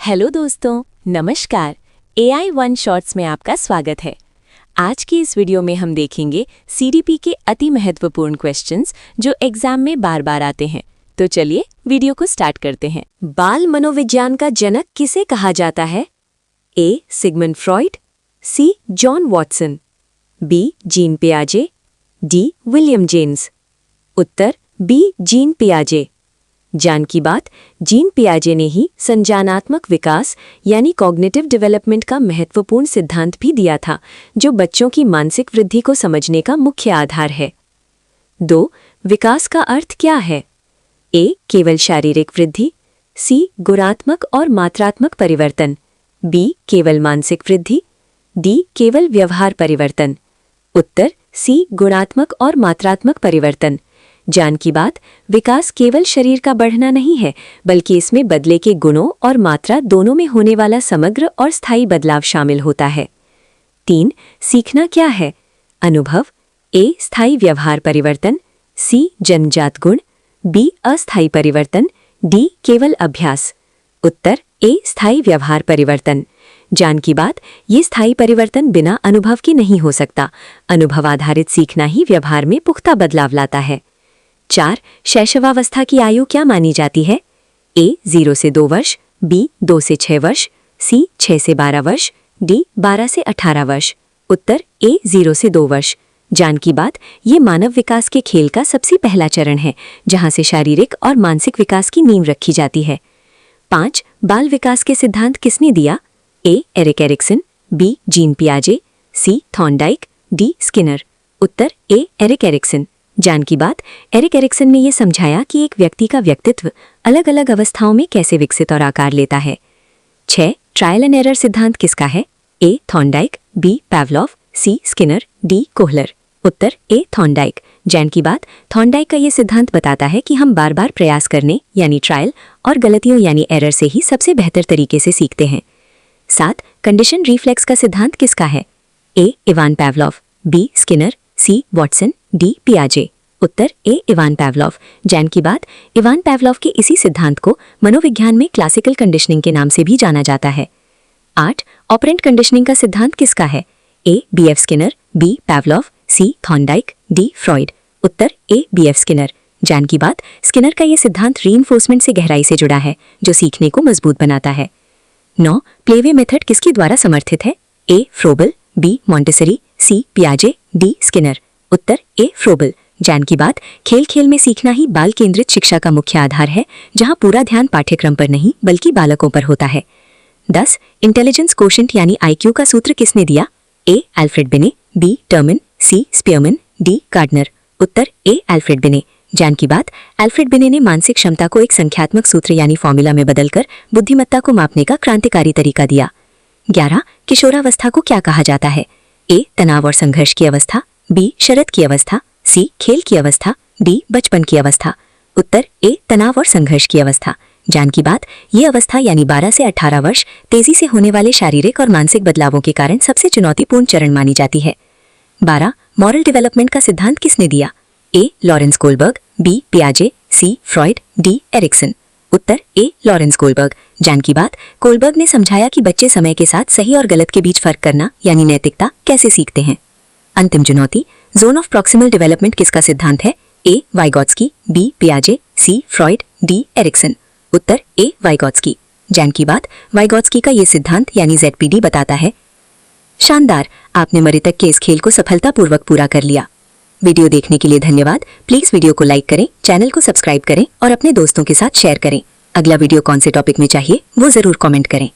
Hello दोस्तों, नमस्कार। AI one shorts में आपका स्वागत है। आज की इस वीडियो में हम देखेंगे CDP के अति महत्वपूर्ण क्वेश्चंस जो एग्जाम में बार बार आते हैं। तो चलिए वीडियो को स्टार्ट करते हैं। बाल मनोविज्ञान का जनक किसे कहा जाता है? A. Sigmund Freud, C. John Watson, B. Jean पियाजे, D. William James. उत्तर B. जीन पियाजे। जान की बात, जीन पियाजे ने ही संज्ञानात्मक विकास यानी कॉग्निटिव डेवलपमेंट का महत्वपूर्ण सिद्धांत भी दिया था, जो बच्चों की मानसिक वृद्धि को समझने का मुख्य आधार है। 2. विकास का अर्थ क्या है? A. केवल शारीरिक वृद्धि, C. गुणात्मक और मात्रात्मक परिवर्तन, B. केवल मानसिक वृद्धि, D. केवल व्यवहार परिवर्तन। उत्तर C. गुणात्मक और मात्रात्मक परिवर्तन। जान की बात, विकास केवल शरीर का बढ़ना नहीं है, बल्कि इसमें बदले के गुणों और मात्रा दोनों में होने वाला समग्र और स्थायी बदलाव शामिल होता है। 3. सीखना क्या है? अनुभव, A. स्थायी व्यवहार परिवर्तन, C. जन्मजात गुण, B. अस्थायी परिवर्तन, D. केवल अभ्यास। उत्तर A. स्थायी व्यवहार परिवर्तन। जान की बात, ये स्थायी परिवर्तन बिना अनुभव के नहीं हो सकता। अनुभव आधारित सीखना ही व्यवहार में पुख्ता बदलाव लाता है। 4. शैशवावस्था की आयु क्या मानी जाती है? A. 0 से 2 वर्ष, B. 2 से 6 वर्ष, C. 6 से 12 वर्ष, D. 12 से 18 वर्ष। उत्तर A. 0 से 2 वर्ष। जान की बात, ये मानव विकास के खेल का सबसे पहला चरण है, जहां से शारीरिक और मानसिक विकास की नींव रखी जाती है। 5. बाल विकास के सिद्धांत किसने दिया? A. Erik Erikson, B. Jean पियाजे, C. Thorndike, D. स्किनर। उत्तर A. Erik Erikson. जान की बात, एरिक एरिक्सन ने यह समझाया कि एक व्यक्ति का व्यक्तित्व अलग अलग अवस्थाओं में कैसे विकसित और आकार लेता है। 6. ट्रायल एंड एरर सिद्धांत किसका है? A. Thorndike, B. Pavlov, C. Skinner, D. Kohler. Uttar A. Thorndike. जान की बात, थॉर्नडाइक का यह सिद्धांत बताता है कि हम बार बार प्रयास करने यानी ट्रायल और गलतियों यानी एरर से ही सबसे बेहतर तरीके से सीखते हैं। 7. कंडीशन रिफ्लेक्स का सिद्धांत किसका है? A. Ivan Pavlov, B. Skinner, C. Watson, D. पियाजे। उत्तर A. Ivan Pavlov. जान की बात, इवान पावलोव के इसी सिद्धांत को मनोविज्ञान में क्लासिकल कंडीशनिंग के नाम से भी जाना जाता है। 8. ऑपरेंट कंडीशनिंग का सिद्धांत किसका है? A. B. F. Skinner, B. Pavlov, C. Thorndike, D. Freud. Uttar A. B. F. Skinner. जान की बात, स्किनर का यह सिद्धांत रीइंफोर्समेंट से गहराई से जुड़ा है, जो सीखने को मजबूत बनाता है। 9. प्लेवे मेथड किसके द्वारा समर्थित है? A. फ्रोबल, B. Montessori, C. पियाजे, D. Skinner. उत्तर A. फ्रोबल। जान की बात, खेल खेल में सीखना ही बाल केंद्रित शिक्षा का मुख्य आधार है, जहां पूरा ध्यान पाठ्यक्रम पर नहीं बल्कि बालकों पर होता है। 10. इंटेलिजेंस कोशेंट यानी IQ का सूत्र किसने दिया? A. Alfred Binet, B. Terman, C. Spearman, D. Gardner. उत्तर A. Alfred Binet. जान की बात, अल्फ्रेड बिने ने मानसिक क्षमता को एक संख्यात्मक सूत्र यानी फॉर्मूला में बदलकर बुद्धिमत्ता को मापने का क्रांतिकारी तरीका दिया। 11. किशोरावस्था को क्या कहा जाता है? A. तनाव और संघर्ष की अवस्था, B. शरद की अवस्था, C. खेल की अवस्था, D. बचपन की अवस्था। उत्तर A. तनाव और संघर्ष की अवस्था। जान की बात, ये अवस्था यानी 12 से 18 वर्ष तेजी से होने वाले शारीरिक और मानसिक बदलावों के कारण सबसे चुनौतीपूर्ण चरण मानी जाती है। 12. मॉरल डेवलपमेंट का सिद्धांत किसने दिया? A. Lawrence Kohlberg, B. पियाजे, C. Freud, D. एरिक्सन। उत्तर A. Lawrence Kohlberg. जान की बात, कोलबर्ग ने समझाया कि बच्चे समय के साथ सही और गलत के बीच फर्क करना यानी नैतिकता कैसे सीखते हैं। अंतिम चुनौती, जोन ऑफ प्रॉक्सिमल डेवलपमेंट किसका सिद्धांत है? A. Vygotsky, B. पियाजे, C. Freud, D. एरिक्सन। उत्तर A. वाइगॉट्स्की। जान की बात, वाइगॉट्स्की का ये सिद्धांत यानी ZPD बताता है। शानदार, आपने मृतक के इस खेल को सफलतापूर्वक पूरा कर लिया। वीडियो देखने के लिए धन्यवाद। प्लीज वीडियो को लाइक करें, चैनल को सब्सक्राइब करें और अपने दोस्तों के साथ शेयर करें। अगला वीडियो कौन से टॉपिक में चाहिए वो जरूर कमेंट करें।